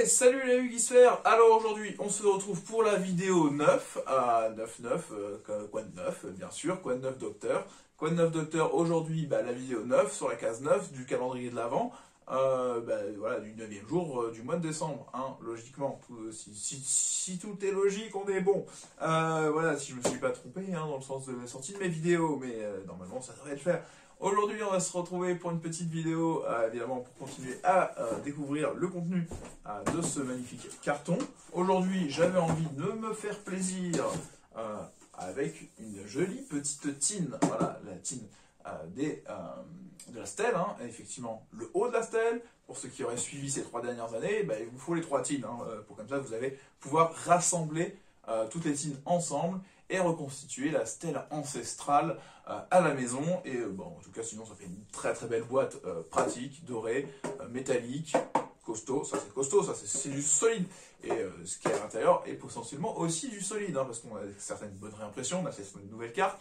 Salut les Huguisphères. Alors aujourd'hui, on se retrouve pour la vidéo 9, à 9-9, quoi de 9, bien sûr, quoi de 9 docteur. Quoi de 9 docteur, aujourd'hui, la vidéo 9, sur la case 9 du calendrier de l'Avent, voilà, du 9e jour du mois de décembre, hein, logiquement. Si tout est logique, on est bon. Voilà, si je me suis pas trompé, hein, dans le sens de la sortie de mes vidéos, mais normalement, ça devrait le faire. Aujourd'hui, on va se retrouver pour une petite vidéo, évidemment, pour continuer à découvrir le contenu de ce magnifique carton. Aujourd'hui, j'avais envie de me faire plaisir avec une jolie petite tine. Voilà, la tine de la stèle, hein. Effectivement, le haut de la stèle. Pour ceux qui auraient suivi ces 3 dernières années, il vous faut les 3 tines, hein, pour comme ça, vous allez pouvoir rassembler toutes les tines ensemble et reconstituer la stèle ancestrale à la maison. Et en tout cas, sinon, ça fait une très très belle boîte pratique, dorée, métallique, costaud. Ça, c'est costaud, ça, c'est du solide. Et ce qui est à l'intérieur est potentiellement aussi du solide, hein, parce qu'on a certaines bonnes réimpressions, on a fait une nouvelle carte.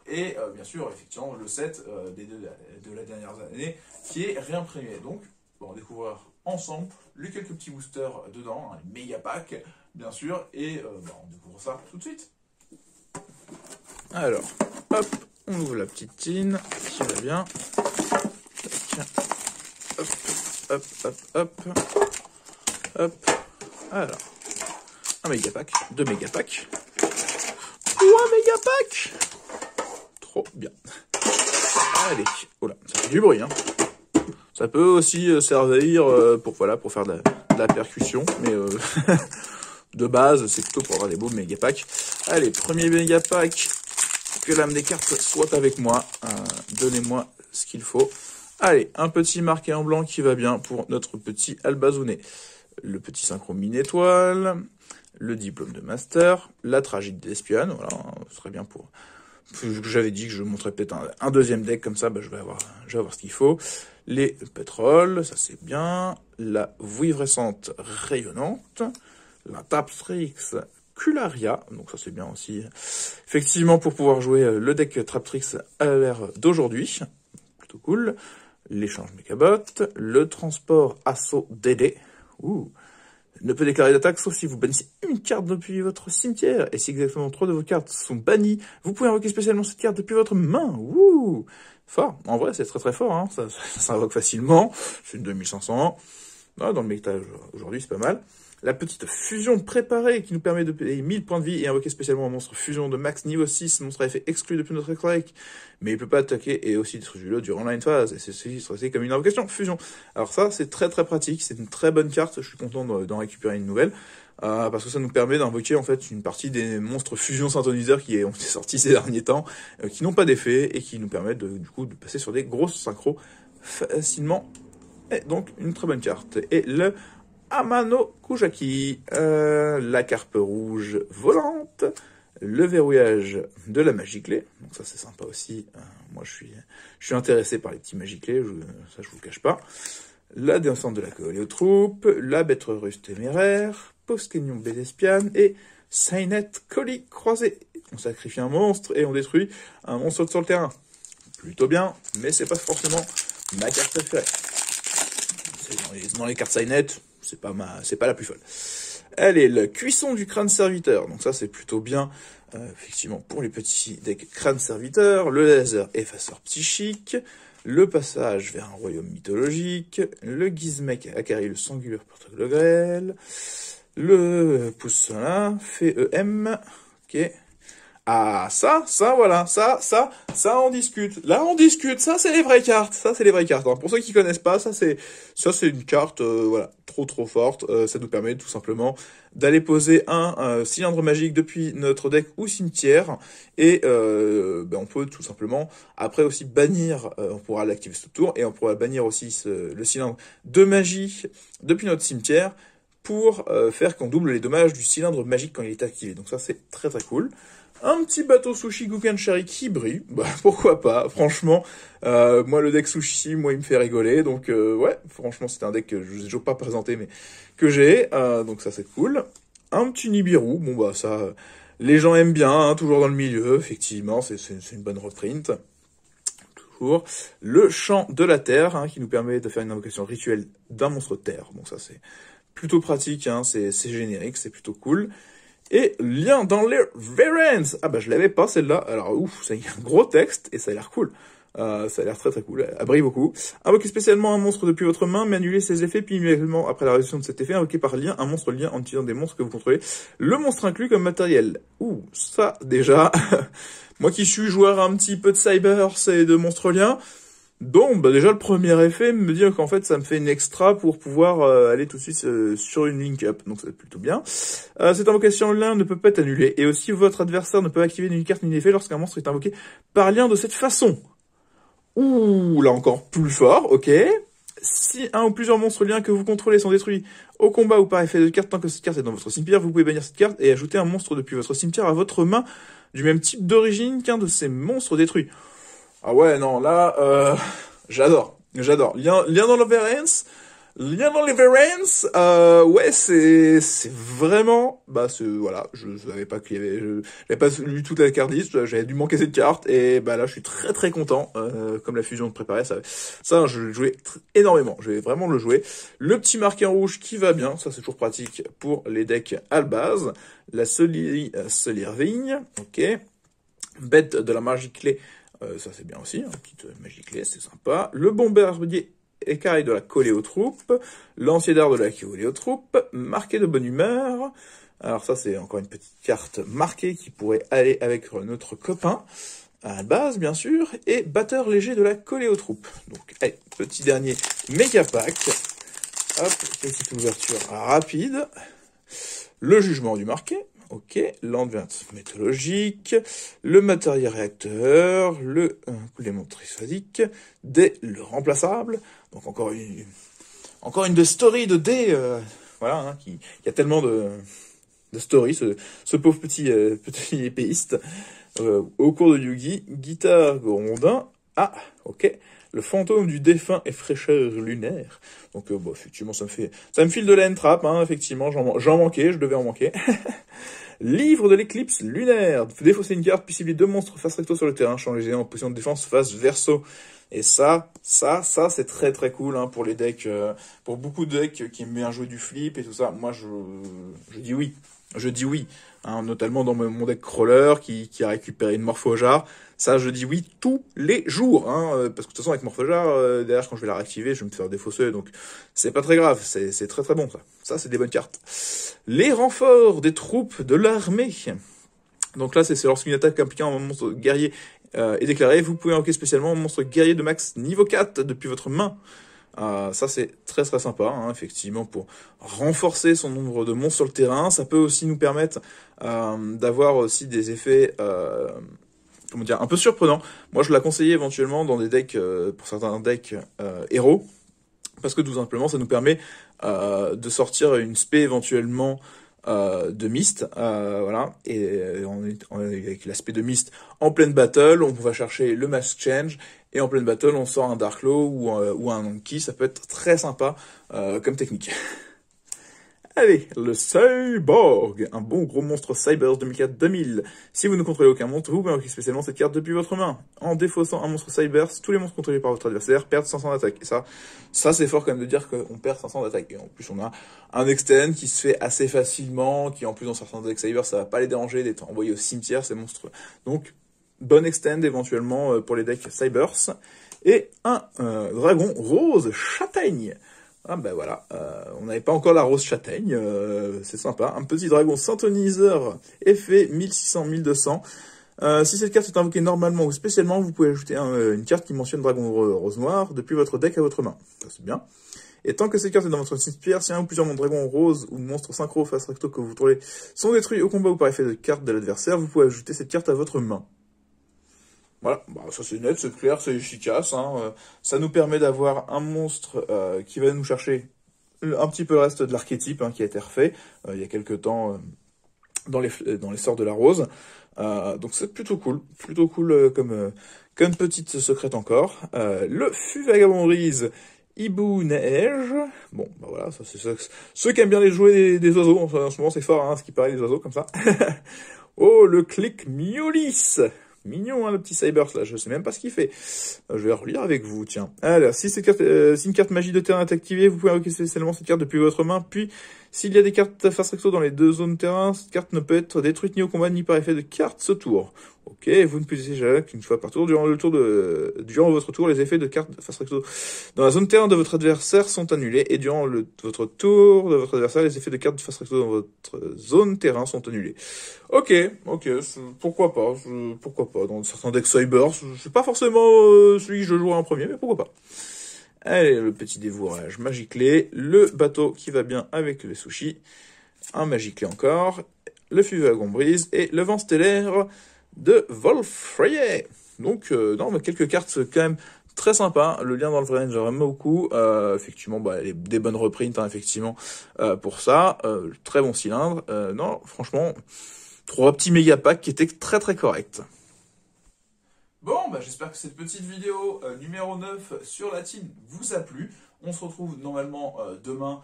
Et bien sûr, effectivement, le set de la dernière année qui est réimprimé. Donc, on va découvrir ensemble les quelques petits boosters dedans, hein, les méga packs, bien sûr. Et on découvre ça tout de suite. Alors, hop, on ouvre la petite tine, qui va bien. Hop, hop, hop, hop. Hop. Alors, un méga pack, 2 méga packs, 3 méga packs. Trop bien. Allez, oh là, ça fait du bruit, hein. Ça peut aussi servir pour faire de la percussion, mais de base, c'est plutôt pour avoir des beaux méga packs. Allez, premier méga pack. Que l'âme des cartes soit avec moi. Donnez-moi ce qu'il faut. Allez, un petit marqué en blanc qui va bien pour notre petit Albazounet. Le petit synchro mine étoile. Le diplôme de master. La tragique d'espion. Voilà, ce serait bien pour... J'avais dit que je montrais peut-être un deuxième deck, comme ça, je vais avoir ce qu'il faut. Les pétroles, ça c'est bien. La vouivrescente rayonnante. La Traptrix Cularia, donc ça c'est bien aussi. Effectivement, pour pouvoir jouer le deck Traptrix à l'ère d'aujourd'hui. Plutôt cool. L'échange Mégabot. Le transport Assaut DD. Ne peut déclarer d'attaque sauf si vous bannissez une carte depuis votre cimetière. Et si exactement 3 de vos cartes sont bannies, vous pouvez invoquer spécialement cette carte depuis votre main. Fort. En vrai, c'est très très fort, hein. Ça s'invoque facilement. C'est une 2500. Dans le méta aujourd'hui, c'est pas mal. La petite fusion préparée qui nous permet de payer 1000 points de vie et invoquer spécialement un monstre fusion de max niveau 6, monstre à effet exclu depuis notre strike, mais il peut pas attaquer et aussi détruire du lot durant la phase, et c'est traité comme une invocation fusion. Alors ça, c'est très très pratique, c'est une très bonne carte, je suis content d'en récupérer une nouvelle, parce que ça nous permet d'invoquer en fait une partie des monstres fusion synthoniseurs qui ont été sortis ces derniers temps, qui n'ont pas d'effet et qui nous permettent du coup de passer sur des grosses synchros facilement. Et donc une très bonne carte. Et le Amano Kujaki, la carpe rouge volante, le verrouillage de la magie clé, donc ça c'est sympa aussi, moi je suis intéressé par les petits magie clés, ça je vous le cache pas, la descente de la cohorte aux troupes, la bête russe téméraire, Poskenyon Bédespian et Sainet colis croisé. On sacrifie un monstre et on détruit un monstre sur le terrain. Plutôt bien, mais c'est pas forcément ma carte préférée. Dans les cartes Sainet, c'est pas la plus folle. Allez, la cuisson du crâne serviteur. Donc ça, c'est plutôt bien, effectivement, pour les petits decks crâne serviteur. Le laser effaceur psychique. Le passage vers un royaume mythologique. Le Gizmek Akari, le sanguleur porte-grêle. Le poussin fait EM. Ok. Ah, ça, voilà, ça, on discute. Là, on discute. Ça, c'est les vraies cartes. Ça, c'est les vraies cartes. Hein. Pour ceux qui connaissent pas, ça, c'est une carte, voilà, trop forte. Ça nous permet tout simplement d'aller poser un cylindre magique depuis notre deck ou cimetière. Et, on peut tout simplement, après aussi bannir, on pourra l'activer ce tour, et on pourra bannir aussi le cylindre de magie depuis notre cimetière pour faire qu'on double les dommages du cylindre magique quand il est activé. Donc ça, c'est très cool. Un petit bateau sushi Gukanshari qui brille, pourquoi pas, franchement, moi le deck sushi, il me fait rigoler, donc ouais, franchement c'est un deck que je vous ai toujours pas présenté, mais que j'ai, donc ça c'est cool. Un petit Nibiru, ça, les gens aiment bien, hein, toujours dans le milieu, effectivement, c'est une bonne reprint. Toujours. Le chant de la terre, hein, qui nous permet de faire une invocation rituelle d'un monstre terre, donc ça c'est Plutôt pratique, hein, c'est générique, c'est plutôt cool. Et lien dans les variants. Ah bah je l'avais pas celle-là. Alors ouf, ça y a un gros texte et ça a l'air cool. Ça a l'air très très cool, elle brille beaucoup. Invoquez spécialement un monstre depuis votre main, mais annulez ses effets, puis immédiatement après la résolution de cet effet, invoquez par lien un monstre lien en utilisant des monstres que vous contrôlez. Le monstre inclus comme matériel. Ouh, ça déjà, moi qui suis joueur un petit peu de cyber et de monstres liens, donc bah déjà le premier effet me dit qu'en fait ça me fait une extra pour pouvoir aller tout de suite sur une link up, donc c'est plutôt bien. Cette invocation lien ne peut pas être annulée, et aussi votre adversaire ne peut activer ni une carte ni un effet lorsqu'un monstre est invoqué par lien de cette façon. Ouh, là encore plus fort, ok. Si un ou plusieurs monstres liens que vous contrôlez sont détruits au combat ou par effet de carte, tant que cette carte est dans votre cimetière, vous pouvez bannir cette carte et ajouter un monstre depuis votre cimetière à votre main du même type d'origine qu'un de ces monstres détruits. Ah ouais, non, là, j'adore. Lien dans le variance. Lien dans les variants, ouais, c'est vraiment, bah, voilà, je savais pas qu'il y avait, j'avais pas lu toute la carte list, j'avais dû manquer cette carte, et bah là, je suis très très content, comme la fusion de préparer, ça, je jouais énormément, je vais vraiment le jouer. Le petit marqué en rouge qui va bien, ça c'est toujours pratique pour les decks à la base. La Solirvigne, ok. Bête de la magie clé, ça c'est bien aussi, une petite magie clé, c'est sympa. Le bombardier écaille de la coller aux troupes, lancier d'art de la coller aux troupes, marqué de bonne humeur. Alors ça c'est encore une petite carte marquée qui pourrait aller avec notre copain, à la base bien sûr, et batteur léger de la coller aux troupes. Donc allez, petit dernier méga pack. Hop, petite ouverture rapide. Le jugement du marqué. Ok, l'ambiance mythologique, le matériel réacteur, le complément triphasique, le remplaçable. Donc encore une de story de dés, voilà, hein, il y a tellement de story, ce pauvre petit épéiste. Au cours de Yugi, guitare rondin, ah, ok, le fantôme du défunt et fraîcheur lunaire. Donc bon, effectivement, ça me file de la entrap, hein, effectivement, j'en manquais, je devais en manquer. Livre de l'éclipse lunaire. Défausser une carte, puis cibler 2 monstres face recto sur le terrain, changer en position de défense face verso. Et ça, c'est très très cool, hein, pour les decks, pour beaucoup de decks qui aiment bien jouer du flip et tout ça. Moi, je dis oui. Je dis oui. Hein, notamment dans mon deck crawler qui a récupéré une Morphojar. Ça, je dis oui tous les jours. Hein, parce que de toute façon, avec Morphojar, derrière, quand je vais la réactiver, je vais me faire défausser. Donc, c'est pas très grave. C'est très très bon, ça. Ça, c'est des bonnes cartes. Les renforts des troupes de l'armée. Donc là, c'est lorsqu'une attaque impliquant un monstre guerrier est déclarée, vous pouvez invoquer spécialement un monstre guerrier de max niveau 4 depuis votre main. Ça, c'est très très sympa, hein, effectivement, pour renforcer son nombre de monstres sur le terrain. Ça peut aussi nous permettre d'avoir aussi des effets, comment dire, un peu surprenants. Moi, je la conseillais éventuellement dans des decks, pour certains decks héros, parce que tout simplement, ça nous permet de sortir une spé éventuellement de Mist, voilà, et avec l'aspect de Mist en pleine battle, on va chercher le Mask Change, et en pleine battle, on sort un Darklow ou un Anki, ça peut être très sympa comme technique. Allez, le Cyborg, un bon gros monstre Cybers 2004-2000. Si vous ne contrôlez aucun monstre, vous pouvez invoquer spécialement cette carte depuis votre main. En défaussant un monstre Cybers, tous les monstres contrôlés par votre adversaire perdent 500 d'attaque. Et ça c'est fort quand même de dire qu'on perd 500 d'attaque. Et en plus, on a un extend qui se fait assez facilement, qui en plus dans certains decks Cybers, ça va pas les déranger d'être envoyé au cimetière, ces monstres. Donc, bon extend éventuellement pour les decks Cybers. Et un dragon rose châtaigne. Ah ben voilà, on n'avait pas encore la rose châtaigne, c'est sympa. Un petit dragon synthoniseur, effet 1600-1200. Si cette carte est invoquée normalement ou spécialement, vous pouvez ajouter une carte qui mentionne dragon rose noir depuis votre deck à votre main. Ça c'est bien. Et tant que cette carte est dans votre cimetière, si un ou plusieurs dragons roses ou monstres synchro face recto que vous trouvez sont détruits au combat ou par effet de carte de l'adversaire, vous pouvez ajouter cette carte à votre main. Voilà, bah, ça c'est net, c'est clair, c'est efficace. Hein. Ça nous permet d'avoir un monstre qui va nous chercher un petit peu le reste de l'archétype, hein, qui a été refait il y a quelques temps dans les sorts de la rose. Donc c'est plutôt cool comme petite secrète encore. Le fût vagabond Rise Hibou Neige. Bon, bah voilà, ça c'est ceux qui aiment bien les jouer des oiseaux. En ce moment c'est fort, hein, ce qui paraît des oiseaux comme ça. Oh, le clic Miolis. Mignon, hein, le petit Cyburst, là. Je sais même pas ce qu'il fait. Je vais relire avec vous, tiens. Alors, si une carte magie de terrain est activée, vous pouvez invoquer spécialement cette carte depuis votre main. Puis, s'il y a des cartes face recto dans les 2 zones de terrain, cette carte ne peut être détruite ni au combat, ni par effet de carte ce tour. Ok, vous ne pouvez déjà qu'une fois par tour. Durant votre tour, les effets de cartes face recto dans la zone de terrain de votre adversaire sont annulés. Et durant votre tour de votre adversaire, les effets de cartes face recto dans votre zone terrain sont annulés. Ok, pourquoi pas, pourquoi pas. Dans certains decks Cyber, c'est pas forcément celui que je jouerai en premier, mais pourquoi pas. Allez, le petit dévourage Magiclé, le bateau qui va bien avec les sushis, un Magiclé encore, le fuveux à Gombrise et le vent stellaire de Volfrey. Donc, non, mais quelques cartes quand même très sympas. Le lien dans le vrai, j'aime beaucoup. Effectivement, bah, des bonnes reprints, hein, effectivement, pour ça. Très bon cylindre. Non, franchement, 3 petits méga packs qui étaient très très corrects. Bon, bah, j'espère que cette petite vidéo numéro 9 sur la team vous a plu. On se retrouve normalement demain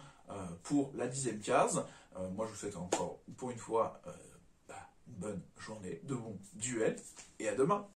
pour la 10e case. Moi, je vous souhaite encore, pour une fois, une bonne journée, de bons duels, et à demain.